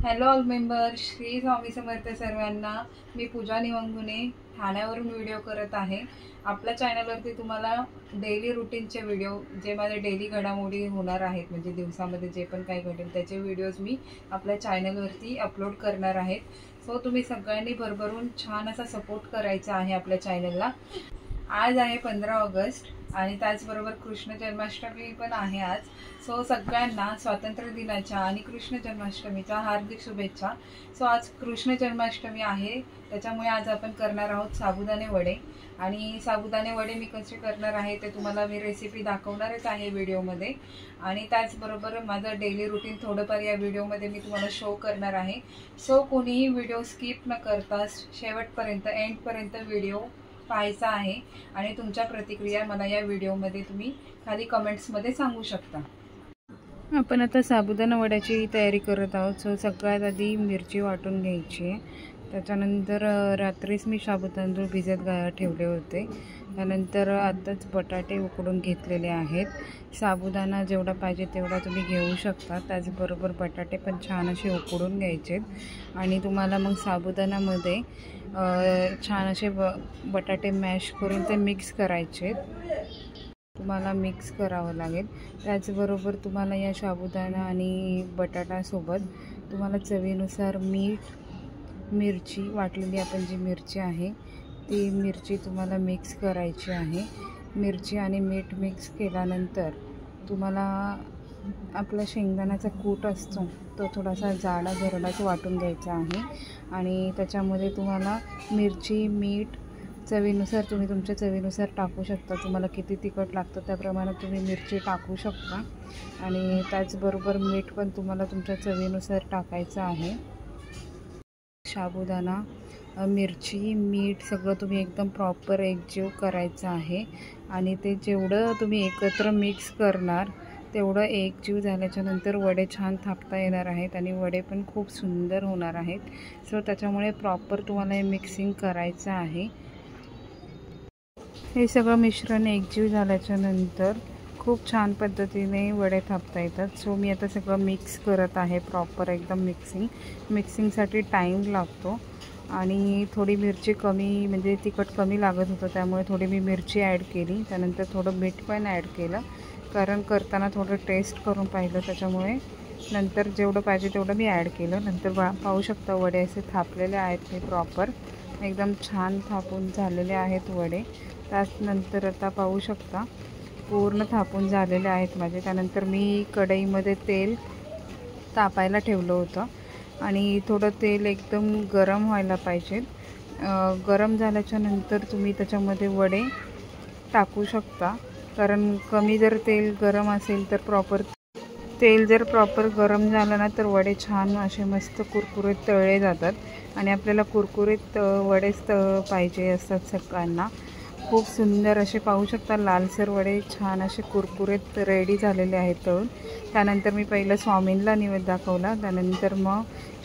Hello all member, Shri Swami Samarth सर्वांना। मी पूजा निवंगुने ठाण्यावरून video करत आहे। आपल्या चॅनलवरती तुम्हाला डेली रुटीनचे व्हिडिओ, जे माझे डेली घडामोडी होणार आहेत, म्हणजे दिवसामध्ये जे पण काही घडेल त्याचे व्हिडिओज मी आपल्या चॅनलवरती अपलोड करणार आहेत। सो तुम्ही सगळ्यांनी भरभरून छान असा सपोर्ट करायचा आहे आपल्या चॅनलला। आज आहे 15 ऑगस्ट आणि त्याचबरोबर कृष्ण जन्माष्टमी पण आहे आज। सो सगळ्यांना स्वातंत्र्य दिनाच्या आणि कृष्ण जन्माष्टमीच्या हार्दिक शुभेच्छा। सो आज कृष्ण जन्माष्टमी आहे, त्याच्यामुळे आज आपण करणार आहोत साबुदाणे वडे। आणि साबुदाणे वडे मी कसे करणार आहे ते तुम्हाला मी रेसिपी दाखवणारच आहे व्हिडिओमध्ये। आणि त्याचबरोबर माझं डेली रुटीन थोडंफार या व्हिडिओमध्ये मी तुम्हाला शो करणार आहे। सो कोणीही व्हिडिओ स्किप न करता शेवटपर्यंत एंडपर्यंत व्हिडिओ पाहायचा आहे आणि तुमच्या प्रतिक्रिया मला या व्हिडिओमध्ये तुम्ही खाली कमेंट्समध्ये सांगू शकता। आपण आता साबुदाणा वड्याची तयारी करत आहोत। सो सगळ्यात आधी मिरची वाटून घ्यायची आहे, त्याच्यानंतर रात्रीच मी साबुदाणे भिजत ठेवले होते। त्यानंतर आताच बटाटे उकडून घेतलेले आहेत। साबुदाणा जेवढा पाहिजे तेवढा तुम्ही घेऊ शकता, त्याचबरोबर बटाटे पण छान असे उकडून घ्यायचे आणि तुम्हाला मग साबुदाण्यामध्ये छान असे बटाटे मॅश करून ते मिक्स करायचे, तुम्हाला मिक्स करावं लागेल। त्याचबरोबर तुम्हाला या साबुदाणा आणि बटाटासोबत तुम्हाला चवीनुसार मीठ, मिरची वाटलेली आपण जी मिरची आहे ती मिरची तुम्हाला मिक्स करायची आहे। मिरची आणि मीठ मिक्स केल्यानंतर तुम्हाला आपला शेंगदाण्याचा कूट असतो तो थोडासा जाडा भरडाच वाटून घ्यायचा आहे आणि त्याच्यामध्ये तुम्हाला मिरची, मीठ चवीनुसार तुम्ही तुमच्या चवीनुसार टाकू शकता। तुम्हाला किती तिखट लागतं त्याप्रमाणे तुम्ही मिरची टाकू शकता आणि त्याचबरोबर मीठ पण तुम्हाला तुमच्या चवीनुसार टाकायचं आहे। साबुदाणा, मिरची, मीठ सगळं तुम्ही एकदम प्रॉपर एकजीव करायचं आहे आणि ते जेवढं तुम्ही एकत्र मिक्स करणार तेवढं एकजीव झाल्याच्या नंतर वडे छान थापता येणार आहेत आणि वडे पण खूप सुंदर होणार आहेत। सो त्याच्यामुळे प्रॉपर तुम्हाला हे मिक्सिंग करायचं आहे। हे सगळं मिश्रण एकजीव झाल्याच्या नंतर खूप छान पद्धतीने वडे थापता येतात। सो मी आता सगळं मिक्स करत आहे प्रॉपर एकदम मिक्सिंगसाठी टाईम लागतो आणि थोडी मिरची कमी, म्हणजे तिखट कमी लागत होतं त्यामुळे थोडी मी मिरची ॲड केली। त्यानंतर थोडं मीठ पण ॲड केलं, कारण करताना थोडं टेस्ट करून पाहिलं, त्याच्यामुळे नंतर जेवढं पाहिजे तेवढं मी ॲड केलं। नंतर पाहू शकता वडे असे थापलेले आहेत, हे प्रॉपर एकदम छान थापून झालेले आहेत वडे। त्यानंतर आता पाहू शकता पूर्ण थापून झालेले आहेत माझे। त्यानंतर मी कढईमध्ये तेल तापायला ठेवलं होतं आणि थोडं तेल एकदम गरम व्हायला पाहिजे। गरम झाल्याच्या नंतर तुम्ही त्याच्यामध्ये वडे टाकू शकता, कारण कमी जर तेल गरम असेल तर तेल जर प्रॉपर गरम झालं ना तर वडे छान असे मस्त कुरकुरीत तळले जातात आणि आपल्याला कुरकुरीत वडेच पाहिजे असतात सगळ्यांना। खूप सुंदर असे पाहू शकता लालसर वडे छान असे कुरकुरीत रेडी झालेले आहेत तळून। त्यानंतर मी पहिलं स्वामींना नैवेद्य दाखवला, त्यानंतर मग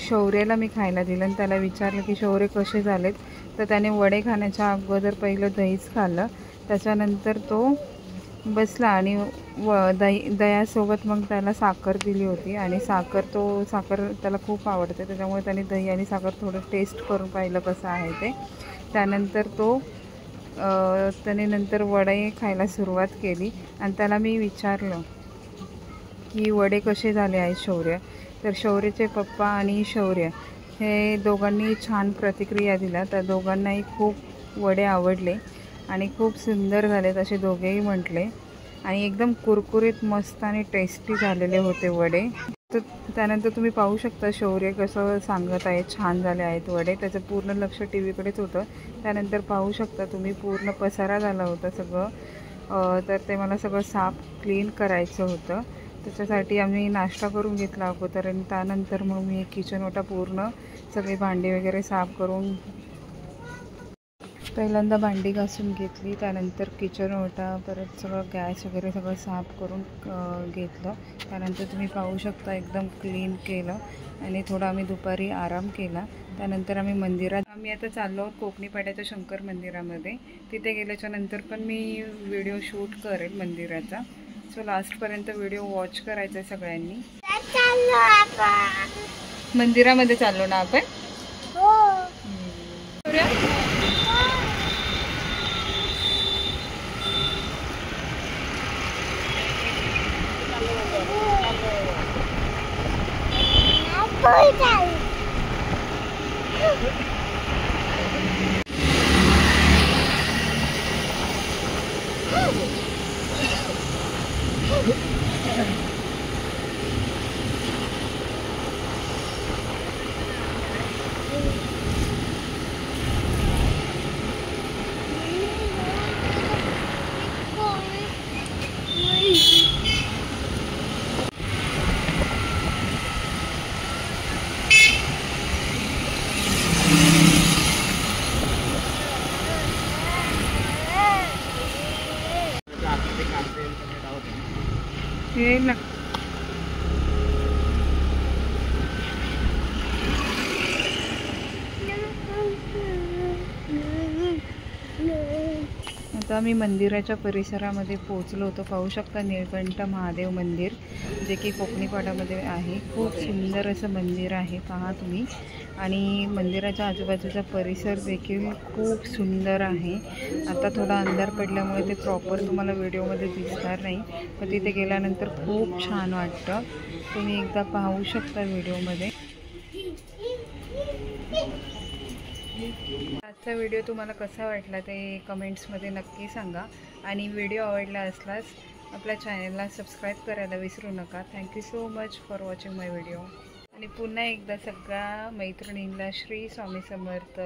शौर्याला मी खायला दिलं आणि त्याला विचारलं की शौर्य कसे झालेत, तर त्याने वडे खाण्याच्या अगोदर पहिलं दहीच खाल्लं, त्याच्यानंतर तो बसला आणि दह्यासोबत मग त्याला साखर दिली होती आणि साखर त्याला खूप आवडते, त्याच्यामुळे त्याने दही आणि साखर थोडं टेस्ट करून पाहिलं कसं आहे ते। त्यानंतर त्याने नंतर वडे खायला सुरुवात केली आणि त्याला मी विचारलं की वडे कसे झाले आहेत शौर्य, तर शौर्याचे पप्पा आणि शौर्य हे दोघांनी छान प्रतिक्रिया दिल्या। त्या दोघांनाही खूप वडे आवडले आणि खूप सुंदर झालेत असे दोघेही म्हटले आणि एकदम कुरकुरीत मस्त आणि टेस्टी झालेले होते वडे। तर त्यानंतर तुम्ही पाहू शकता शौर्य कसं सांगत आहे छान झाले आहेत वडे, त्याचं पूर्ण लक्ष टी व्हीकडेच होतं। त्यानंतर पाहू शकता तुम्ही पूर्ण पसारा झाला होता सगळं, तर ते मला सगळं साफ क्लीन करायचं होतं, त्याच्यासाठी आम्ही नाश्ता करून घेतला अगोदर आणि त्यानंतर मग मी किचन ओटा पूर्ण सगळी भांडी वगैरे साफ करून पहिल्यांदा भांडी घासून घेतली, त्यानंतर किचन ओटा परत सगळं गॅस वगैरे सगळं साफ करून घेतलं। त्यानंतर तुम्ही पाहू शकता एकदम क्लीन केलं आणि थोडा आम्ही दुपारी आराम केला। त्यानंतर आम्ही आता चाललो कोकणी पाड्याच्या शंकर मंदिरामध्ये, तिथे गेल्याच्या नंतर पण मी व्हिडिओ शूट करेल मंदिराचा। सो लास्टपर्यंत व्हिडिओ वॉच करायचा सगळ्यांनी। मंदिरामध्ये चाललो ना आपण. ये ना आता आम्ही मंदिराच्या परिसरामध्ये पोहोचलो होतो. पाहू शकता निळकंठ महादेव मंदिर, जे की कोकणीपाड्यामध्ये आहे. खूप सुंदर असं मंदिर आहे, पहा तुम्ही. आणि मंदिराच्या आजूबाजूचा परिसर देखील खूप सुंदर आहे. आता थोडा अंधार पडल्यामुळे ते प्रॉपर तुम्हाला व्हिडिओमध्ये दिसणार नाही, पण तिथे गेल्यानंतर खूप छान वाटतं. तुम्ही एकदा पाहू शकता व्हिडिओमध्ये. आजचा व्हिडिओ तुम्हाला कसा वाटला ते कमेंट्समध्ये नक्की सांगा. आणि व्हिडिओ आवडला असल्यास आपल्या चॅनलला सबस्क्राईब करायला विसरू नका. Thank you so much for watching my video. आणि पुन्हा एकदा सगळ्या मैत्रिणींना श्री स्वामी समर्थ.